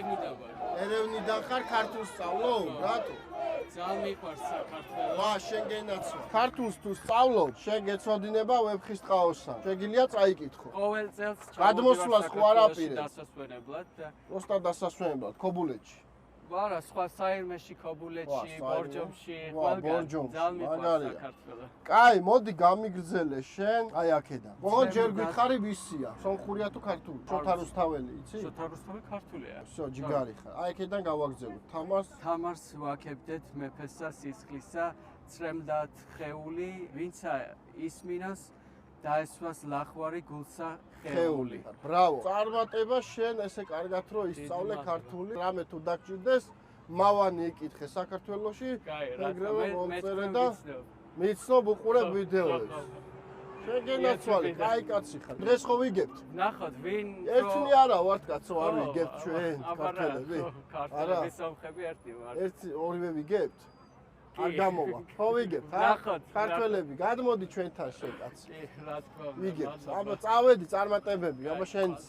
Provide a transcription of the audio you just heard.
ერევნიდან ვარ. ერევნიდან ხარ ქართულს სწავლობ, რატო? ძალიან მიყვარს საქართველო. ვა, შენ გენაცვა. ქართულს თუ სწავლობ, შენ გეცოდინება ვეფხისტყაოსთან. შეგიძლია წაიკითხო. ყოველ წელს გადმოსვლას ხო არ აპირებ? დასასვენებლად და პროსტა დასასვენებლად, ქობულეთში. ვარა სხვა საირმეში, ქობულეთში, ბორჯომში, ბორჯომში, ძალიან მიყვარს მაგარია. საქართველო. კაი, მოდი გამიგრძელე შენ, აი აქედან. ოღონდ ჯერ გითხარი ვისია, სომხურია თუ ქართული? შოთა რუსთაველი, იცი? შოთა რუსთაველი ქართულია. всё, ჯიგარი ხარ. აი აქედან გავაგზავნოთ. თამარს ვაკებდეთ მეფესა სისხლისა, წრემდათ ხეული, ვინცა ისმინოს დაესვას ლახვარი გულსა ხეული. ბრავო. წარმატება შენ ესე კარგად რო ისწავლე ქართული. რამე თუ დაგჭირდეს, მავანი იკითხე საქართველოში, ეგრევე მომწერე და მიცნობ უყურებ ვიდეოებს. შენ გენაცვალე, კაი კაცი ხარ. დღეს ხო ვიგებთ? ნახოთ ვინ ერთნი არა ვართ კაცო, არ ვიგებთ ჩვენ ქართველები. ქართველები სომხები ერთი ვართ. ერთი ორივე ვიგებთ? არ გამოვა. ხო ვიგებთ? ნახოთ. ქართველები, გადმოდი ჩვენთან შენ კაცი. კი, რა თქმა უნდა. ვიგებთ. აბა წავედი წარმატებები, აბა შენც.